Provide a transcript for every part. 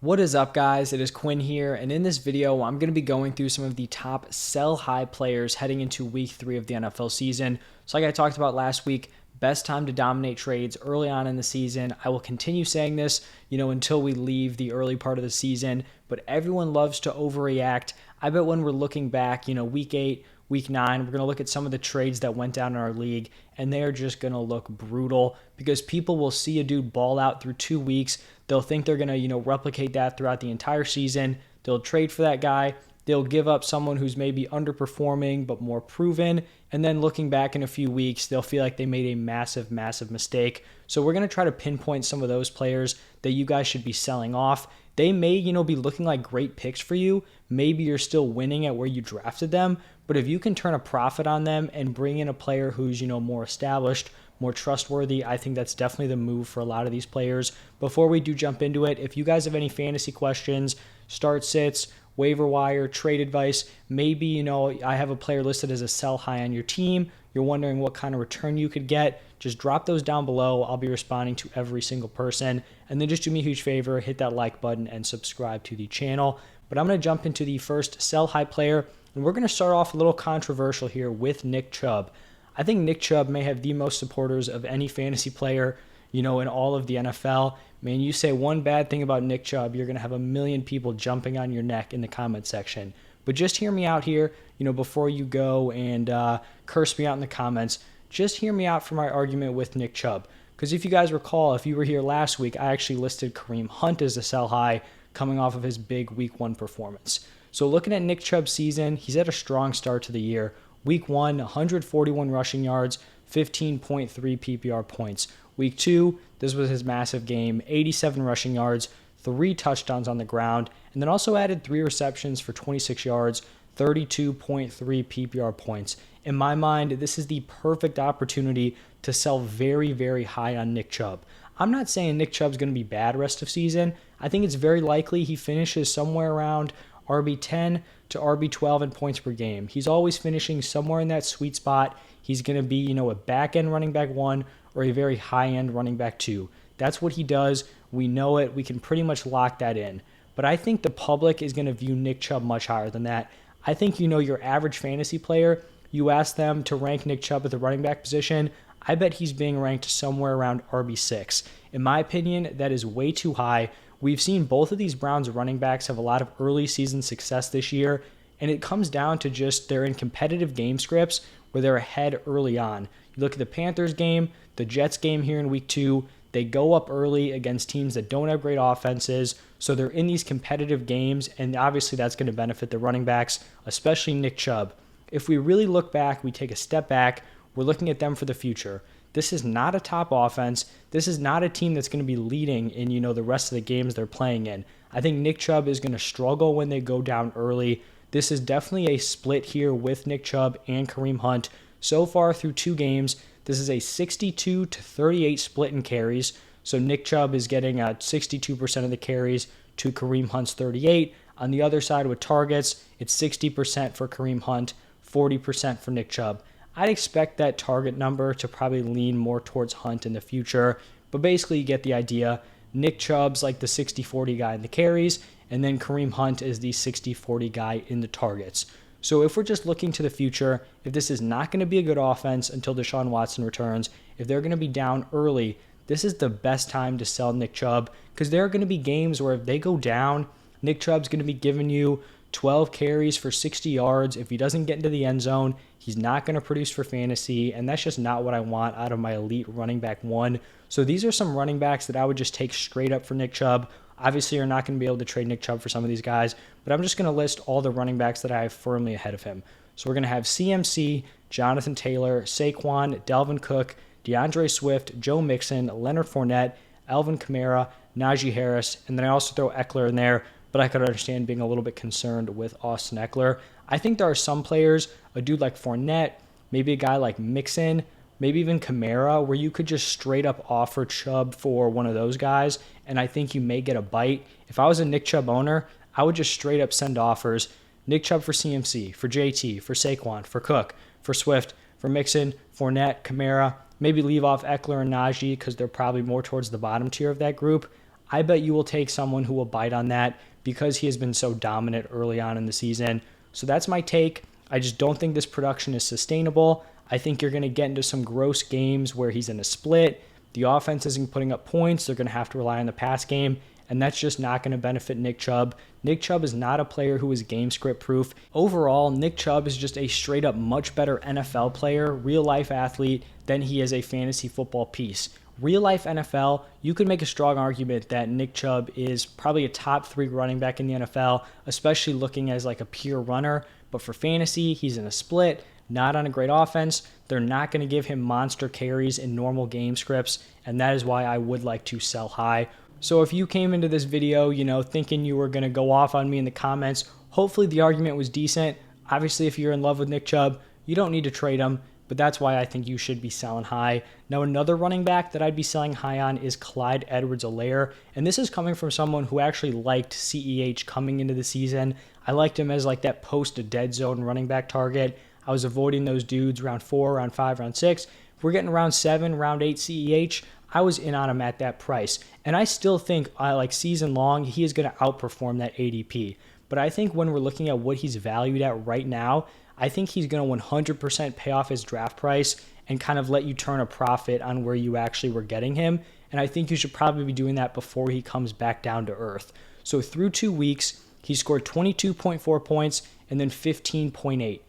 What is up, guys? It is Quinn here, and in this video, I'm going to be going through some of the top sell-high players heading into week 3 of the NFL season. So like I talked about last week, best time to dominate trades early on in the season. I will continue saying this, until we leave the early part of the season, but everyone loves to overreact. I bet when we're looking back, week 8, week 9, we're going to look at some of the trades that went down in our league, and they're just going to look brutal because people will see a dude ball out through 2 weeks. They'll think they're going to, replicate that throughout the entire season. They'll trade for that guy. They'll give up someone who's maybe underperforming but more proven. And then looking back in a few weeks, they'll feel like they made a massive, massive mistake. So we're going to try to pinpoint some of those players that you guys should be selling off. They may, be looking like great picks for you. Maybe you're still winning at where you drafted them. But if you can turn a profit on them and bring in a player who's, more established, more trustworthy, I think that's definitely the move for a lot of these players. Before we do jump into it, if you guys have any fantasy questions, start sits, waiver wire, trade advice, maybe, I have a player listed as a sell high on your team, you're wondering what kind of return you could get, just drop those down below. I'll be responding to every single person. And then just do me a huge favor, hit that like button and subscribe to the channel. But I'm going to jump into the first sell high player, and we're going to start off a little controversial here with Nick Chubb. I think Nick Chubb may have the most supporters of any fantasy player, in all of the NFL. Man, you say one bad thing about Nick Chubb, you're going to have a million people jumping on your neck in the comment section. But just hear me out here, before you go and curse me out in the comments. Just hear me out for my argument with Nick Chubb. Because if you guys recall, if you were here last week, I actually listed Kareem Hunt as a sell high coming off of his big week 1 performance. So looking at Nick Chubb's season, he's had a strong start to the year. Week 1, 141 rushing yards, 15.3 PPR points. Week 2, this was his massive game, 87 rushing yards, 3 touchdowns on the ground, and then also added 3 receptions for 26 yards, 32.3 PPR points. In my mind, this is the perfect opportunity to sell very, very high on Nick Chubb. I'm not saying Nick Chubb's going to be bad rest of season. I think it's very likely he finishes somewhere around RB10 to RB12 in points per game. He's always finishing somewhere in that sweet spot. He's going to be, a back-end running back 1 or a very high-end running back 2. That's what he does. We know it. We can pretty much lock that in. But I think the public is going to view Nick Chubb much higher than that. I think, your average fantasy player, you ask them to rank Nick Chubb at the running back position, I bet he's being ranked somewhere around RB6. In my opinion, that is way too high. We've seen both of these Browns running backs have a lot of early season success this year, and it comes down to just they're in competitive game scripts where they're ahead early on. You look at the Panthers game, the Jets game here in week 2, they go up early against teams that don't have great offenses, so they're in these competitive games, and obviously that's going to benefit the running backs, especially Nick Chubb. If we really look back, we take a step back, we're looking at them for the future. This is not a top offense. This is not a team that's going to be leading in, the rest of the games they're playing in. I think Nick Chubb is going to struggle when they go down early. This is definitely a split here with Nick Chubb and Kareem Hunt. So far through 2 games, this is a 62 to 38 split in carries. So Nick Chubb is getting 62% of the carries to Kareem Hunt's 38. On the other side with targets, it's 60% for Kareem Hunt, 40% for Nick Chubb. I'd expect that target number to probably lean more towards Hunt in the future, but basically you get the idea. Nick Chubb's like the 60-40 guy in the carries, and then Kareem Hunt is the 60-40 guy in the targets. So if we're just looking to the future, if this is not going to be a good offense until Deshaun Watson returns, if they're going to be down early, this is the best time to sell Nick Chubb because there are going to be games where if they go down, Nick Chubb's going to be giving you 12 carries for 60 yards. If he doesn't get into the end zone, he's not going to produce for fantasy, and that's just not what I want out of my elite running back 1. So these are some running backs that I would just take straight up for Nick Chubb. Obviously, you're not going to be able to trade Nick Chubb for some of these guys, but I'm just going to list all the running backs that I have firmly ahead of him. So we're going to have CMC, Jonathan Taylor, Saquon, Dalvin Cook, DeAndre Swift, Joe Mixon, Leonard Fournette, Alvin Kamara, Najee Harris, and then I also throw Eckler in there, but I could understand being a little bit concerned with Austin Eckler. I think there are some players, a dude like Fournette, maybe a guy like Mixon, maybe even Kamara, where you could just straight up offer Chubb for one of those guys, and I think you may get a bite. If I was a Nick Chubb owner, I would just straight up send offers. Nick Chubb for CMC, for JT, for Saquon, for Cook, for Swift, for Mixon, Fournette, Kamara, maybe leave off Eckler and Najee because they're probably more towards the bottom tier of that group. I bet you will take someone who will bite on that because he has been so dominant early on in the season. So that's my take. I just don't think this production is sustainable. I think you're going to get into some gross games where he's in a split. The offense isn't putting up points. They're going to have to rely on the pass game, and that's just not going to benefit Nick Chubb. Nick Chubb is not a player who is game script proof. Overall, Nick Chubb is just a straight up much better NFL player, real life athlete, than he is a fantasy football piece. Real life NFL, you could make a strong argument that Nick Chubb is probably a top 3 running back in the NFL, especially looking as like a pure runner. But for fantasy, he's in a split, not on a great offense. They're not going to give him monster carries in normal game scripts, and that is why I would like to sell high. So if you came into this video, thinking you were going to go off on me in the comments, hopefully the argument was decent. Obviously, if you're in love with Nick Chubb, you don't need to trade him, but that's why I think you should be selling high. Now, another running back that I'd be selling high on is Clyde Edwards-Helaire, and this is coming from someone who actually liked CEH coming into the season. I liked him as like that post-dead zone running back target. I was avoiding those dudes round 4, round 5, round 6. If we're getting round 7, round 8 CEH, I was in on him at that price. And I still think, like season long, he is going to outperform that ADP. But I think when we're looking at what he's valued at right now, I think he's going to 100% pay off his draft price and kind of let you turn a profit on where you actually were getting him. And I think you should probably be doing that before he comes back down to earth. So through 2 weeks, he scored 22.4 points and then 15.8.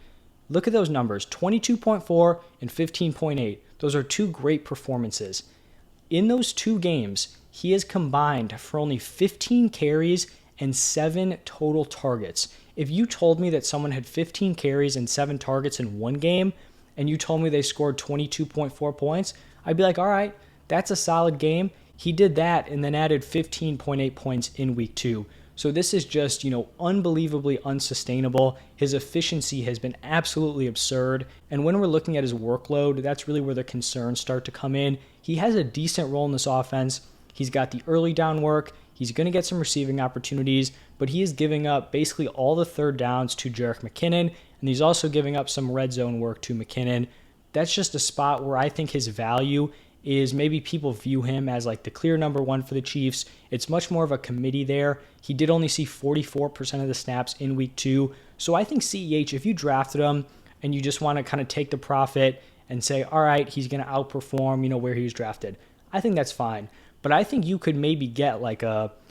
Look at those numbers, 22.4 and 15.8. Those are 2 great performances. In those 2 games, he has combined for only 15 carries and 7 total targets. If you told me that someone had 15 carries and 7 targets in one game, and you told me they scored 22.4 points, I'd be like, all right, that's a solid game. He did that and then added 15.8 points in week 2. So this is just, unbelievably unsustainable. His efficiency has been absolutely absurd. And when we're looking at his workload, that's really where the concerns start to come in. He has a decent role in this offense. He's got the early down work. He's going to get some receiving opportunities, but he is giving up basically all the third downs to Jerick McKinnon, and he's also giving up some red zone work to McKinnon. That's just a spot where I think his value is maybe people view him as like the clear number 1 for the Chiefs. It's much more of a committee there. He did only see 44% of the snaps in week 2. So I think CEH, if you drafted him and you just want to kind of take the profit and say, all right, he's going to outperform, where he was drafted, I think that's fine. But I think you could maybe get almost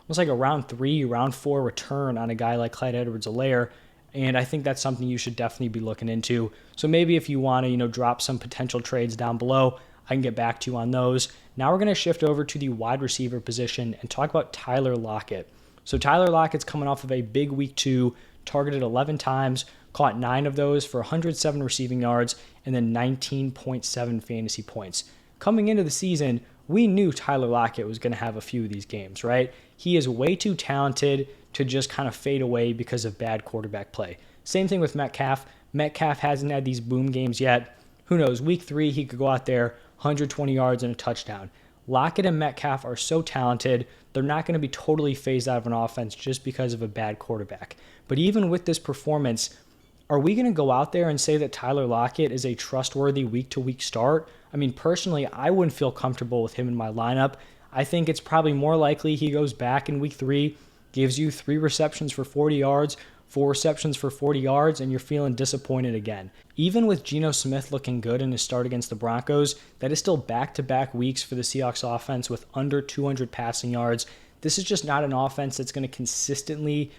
like a round 3, round 4 return on a guy like Clyde Edwards-Helaire. And I think that's something you should definitely be looking into. So maybe if you want to, drop some potential trades down below, I can get back to you on those. Now we're going to shift over to the wide receiver position and talk about Tyler Lockett. So Tyler Lockett's coming off of a big week 2, targeted 11 times, caught 9 of those for 107 receiving yards, and then 19.7 fantasy points. Coming into the season, we knew Tyler Lockett was going to have a few of these games, right? He is way too talented to just kind of fade away because of bad quarterback play. Same thing with Metcalf. Metcalf hasn't had these boom games yet. Who knows? Week 3, he could go out there, 120 yards and a touchdown. Lockett and Metcalf are so talented, they're not going to be totally phased out of an offense just because of a bad quarterback. But even with this performance, are we going to go out there and say that Tyler Lockett is a trustworthy week-to-week start? I mean, personally, I wouldn't feel comfortable with him in my lineup. I think it's probably more likely he goes back in week 3, gives you 3 receptions for 40 yards, 4 receptions for 40 yards, and you're feeling disappointed again. Even with Geno Smith looking good in his start against the Broncos, that is still back-to-back weeks for the Seahawks offense with under 200 passing yards. This is just not an offense that's going to consistently,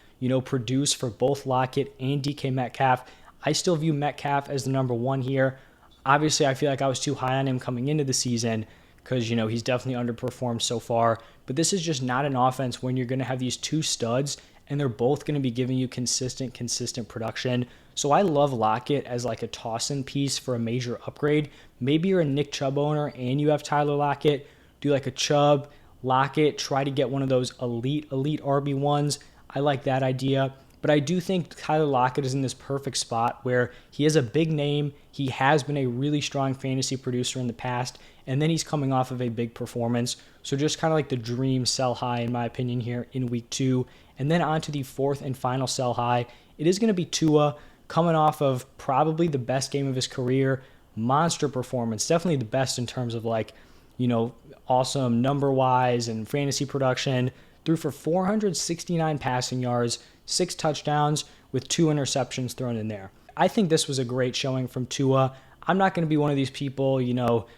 produce for both Lockett and DK Metcalf. I still view Metcalf as the number 1 here. Obviously, I feel like I was too high on him coming into the season because, he's definitely underperformed so far. But this is just not an offense when you're going to have these 2 studs and they're both going to be giving you consistent production. So I love Lockett as like a toss-in piece for a major upgrade. Maybe you're a Nick Chubb owner and you have Tyler Lockett. Do like a Chubb, Lockett, try to get one of those elite RB1s. I like that idea. But I do think Tyler Lockett is in this perfect spot where he has a big name. He has been a really strong fantasy producer in the past, and then he's coming off of a big performance. So just kind of like the dream sell high, in my opinion, here in week 2. And then on to the 4th and final sell high. It is going to be Tua, coming off of probably the best game of his career. Monster performance, definitely the best in terms of like awesome number-wise and fantasy production. Threw for 469 passing yards, 6 touchdowns with 2 interceptions thrown in there. I think this was a great showing from Tua. I'm not going to be one of these people,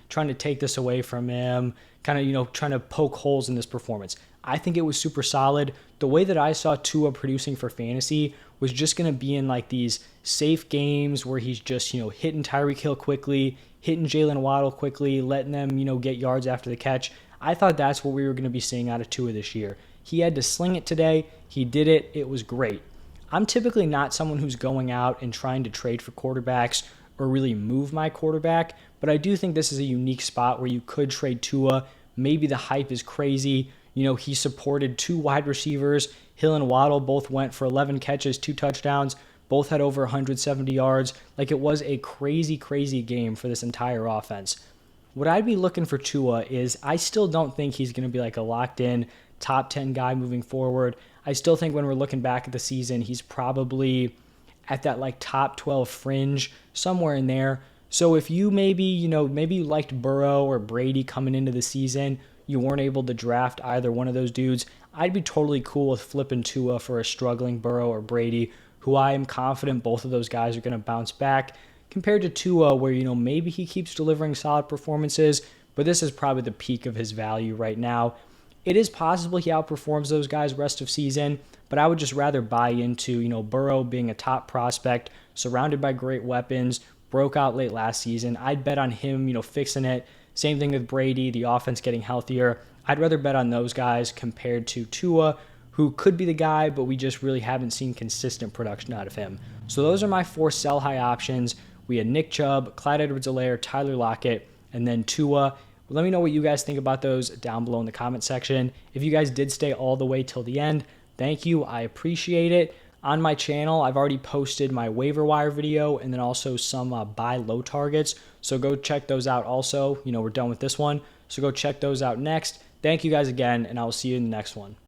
trying to take this away from him, kind of, trying to poke holes in this performance. I think it was super solid. The way that I saw Tua producing for fantasy was just going to be in like these safe games where he's just, hitting Tyreek Hill quickly, hitting Jalen Waddle quickly, letting them, get yards after the catch. I thought that's what we were going to be seeing out of Tua this year. He had to sling it today. He did it. It was great. I'm typically not someone who's going out and trying to trade for quarterbacks or really move my quarterback, but I do think this is a unique spot where you could trade Tua. Maybe the hype is crazy. He supported 2 wide receivers. Hill and Waddle both went for 11 catches, 2 touchdowns. Both had over 170 yards. Like, it was a crazy, crazy game for this entire offense. What I'd be looking for Tua is I still don't think he's going to be like a locked-in top 10 guy moving forward. I still think when we're looking back at the season, he's probably at that like top 12 fringe, somewhere in there. So if you maybe you liked Burrow or Brady coming into the season, you weren't able to draft either one of those dudes, I'd be totally cool with flipping Tua for a struggling Burrow or Brady, who I am confident both of those guys are going to bounce back, compared to Tua, where, maybe he keeps delivering solid performances, but this is probably the peak of his value right now. It is possible he outperforms those guys rest of season, but I would just rather buy into, Burrow being a top prospect, surrounded by great weapons, broke out late last season. I'd bet on him, fixing it. Same thing with Brady, the offense getting healthier. I'd rather bet on those guys compared to Tua, who could be the guy, but we just really haven't seen consistent production out of him. So those are my 4 sell high options. We had Nick Chubb, Clyde Edwards-Helaire, Tyler Lockett, and then Tua. Let me know what you guys think about those down below in the comment section. If you guys did stay all the way till the end, thank you. I appreciate it. On my channel, I've already posted my waiver wire video and then also some buy low targets. So go check those out also. We're done with this one. So go check those out next. Thank you guys again, and I will see you in the next one.